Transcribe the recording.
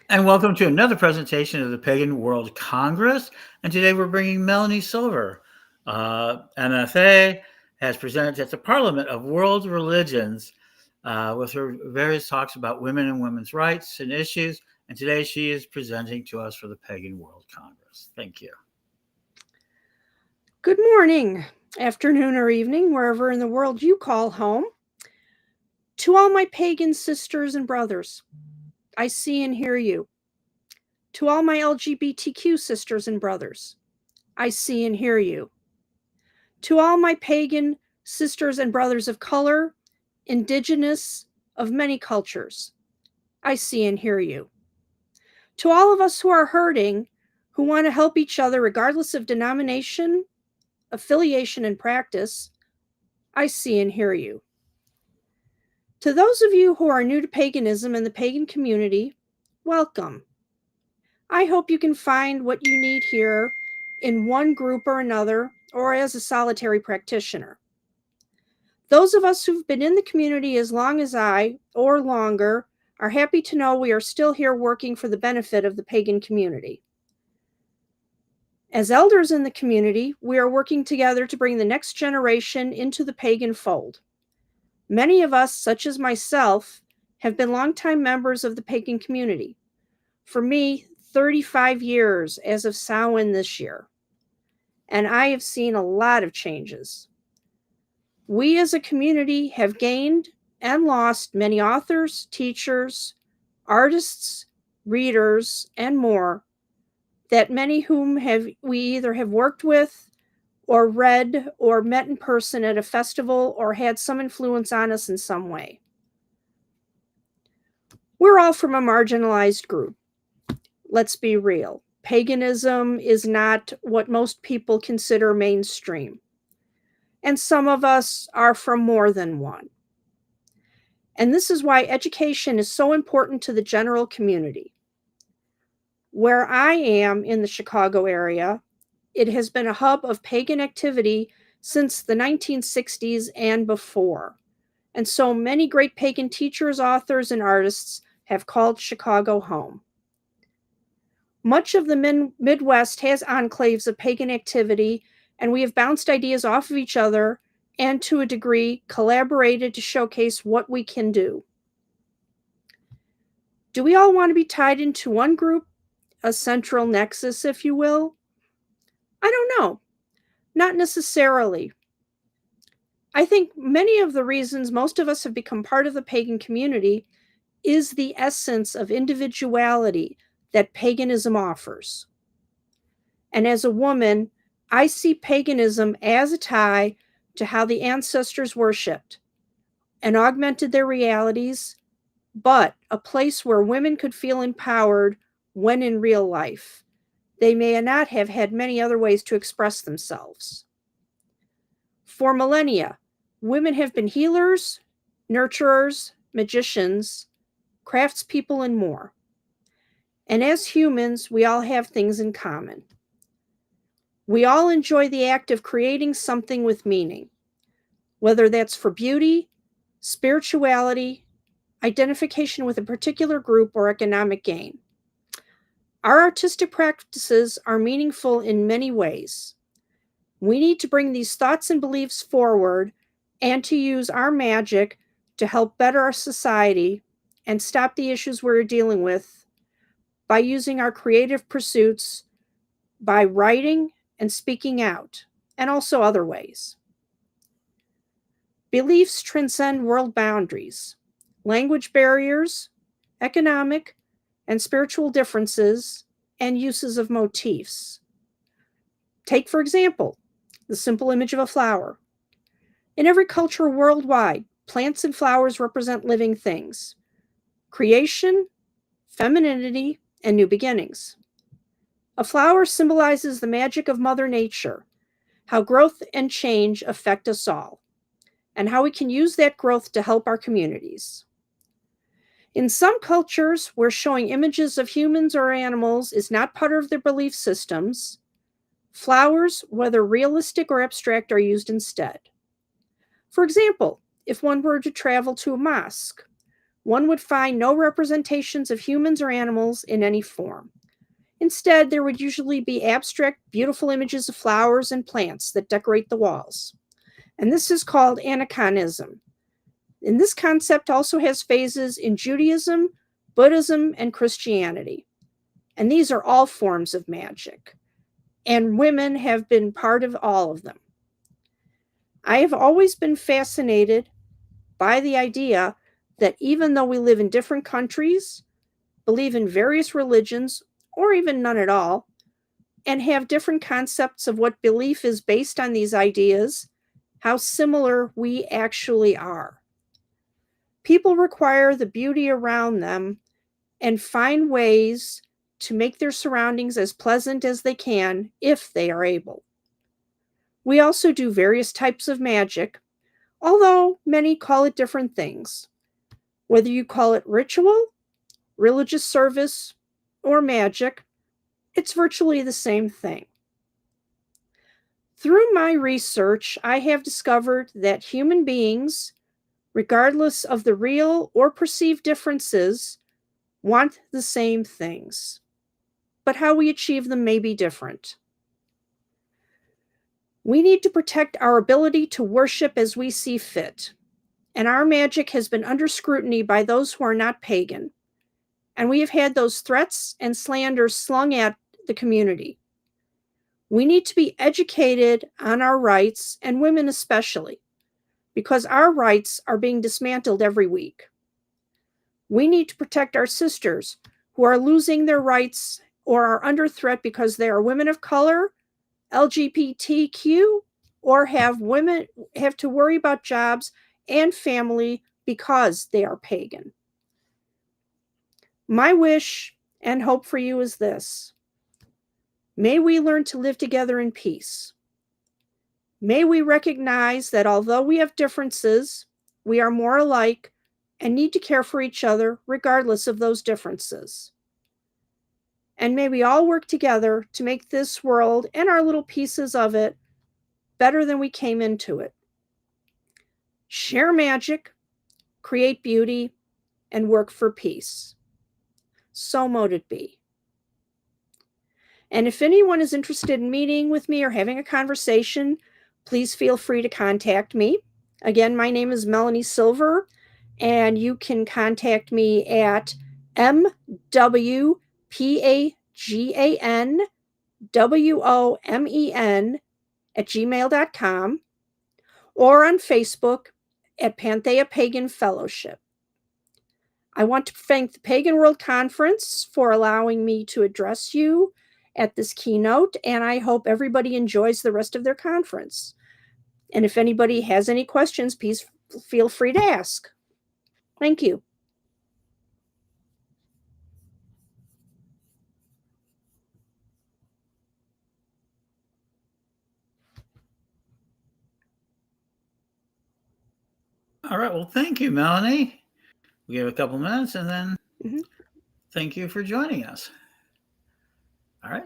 And welcome to another presentation of the Pagan World Congress. And today we're bringing Melanie Silver. MFA has presented at the Parliament of World Religions with her various talks about women and women's rights and issues. And today she is presenting to us for the Pagan World Congress. Thank you. Good morning, afternoon, or evening, wherever in the world you call home. To all my pagan sisters and brothers, I see and hear you. To all my LGBTQ sisters and brothers, I see and hear you. To all my pagan sisters and brothers of color, indigenous, of many cultures, I see and hear you. To all of us who are hurting, who want to help each other regardless of denomination, affiliation, and practice, I see and hear you. To those of you who are new to paganism and the pagan community, welcome. I hope you can find what you need here in one group or another, or as a solitary practitioner. Those of us who've been in the community as long as I, or longer, are happy to know we are still here working for the benefit of the pagan community. As elders in the community, we are working together to bring the next generation into the pagan fold. Many of us, such as myself, have been longtime members of the pagan community. For me, 35 years as of Samhain this year. And I have seen a lot of changes. We as a community have gained and lost many authors, teachers, artists, readers, and more that many whom we either have worked with or read or met in person at a festival or had some influence on us in some way. We're all from a marginalized group. Let's be real. Paganism is not what most people consider mainstream. And some of us are from more than one. And this is why education is so important to the general community. Where I am in the Chicago area, it has been a hub of pagan activity since the 1960s and before. And so many great pagan teachers, authors, and artists have called Chicago home. Much of the Midwest has enclaves of pagan activity, and we have bounced ideas off of each other and, to a degree, collaborated to showcase what we can do. Do we all want to be tied into one group, a central nexus, if you will? I don't know. Not necessarily. I think many of the reasons most of us have become part of the pagan community is the essence of individuality that paganism offers. And as a woman, I see paganism as a tie to how the ancestors worshipped and augmented their realities, but a place where women could feel empowered when in real life they may not have had many other ways to express themselves. For millennia, women have been healers, nurturers, magicians, craftspeople, and more. And as humans, we all have things in common. We all enjoy the act of creating something with meaning, whether that's for beauty, spirituality, identification with a particular group, or economic gain. Our artistic practices are meaningful in many ways. We need to bring these thoughts and beliefs forward and to use our magic to help better our society and stop the issues we're dealing with by using our creative pursuits, by writing and speaking out, and also other ways. Beliefs transcend world boundaries, language barriers, economic and spiritual differences, and uses of motifs. Take, for example, the simple image of a flower. In every culture worldwide, plants and flowers represent living things, creation, femininity, and new beginnings. A flower symbolizes the magic of Mother Nature, how growth and change affect us all, and how we can use that growth to help our communities. In some cultures, where showing images of humans or animals is not part of their belief systems, flowers, whether realistic or abstract, are used instead. For example, if one were to travel to a mosque, one would find no representations of humans or animals in any form. Instead, there would usually be abstract, beautiful images of flowers and plants that decorate the walls. And this is called aniconism. And this concept also has phases in Judaism, Buddhism, and Christianity. And these are all forms of magic. And women have been part of all of them. I have always been fascinated by the idea that even though we live in different countries, believe in various religions, or even none at all, and have different concepts of what belief is based on these ideas, how similar we actually are. People require the beauty around them and find ways to make their surroundings as pleasant as they can if they are able. We also do various types of magic, although many call it different things. Whether you call it ritual, religious service, or magic, it's virtually the same thing. Through my research, I have discovered that human beings, regardless of the real or perceived differences, want the same things. But how we achieve them may be different. We need to protect our ability to worship as we see fit. And our magic has been under scrutiny by those who are not pagan. And we have had those threats and slanders slung at the community. We need to be educated on our rights, and women especially, because our rights are being dismantled every week. We need to protect our sisters who are losing their rights or are under threat because they are women of color, LGBTQ, or have to worry about jobs and family because they are pagan. My wish and hope for you is this: may we learn to live together in peace. May we recognize that although we have differences, we are more alike and need to care for each other regardless of those differences. And may we all work together to make this world and our little pieces of it better than we came into it. Share magic, create beauty, and work for peace. So mote it be. And if anyone is interested in meeting with me or having a conversation, please feel free to contact me. Again, my name is Melanie Silver, and you can contact me at mwpaganwomen@gmail.com or on Facebook at Panthea Pagan Fellowship. I want to thank the Pagan World Conference for allowing me to address you at this keynote, and I hope everybody enjoys the rest of their conference. And if anybody has any questions, please feel free to ask. Thank you. All right. Well, thank you, Melanie. We have a couple minutes and then thank you for joining us. All right.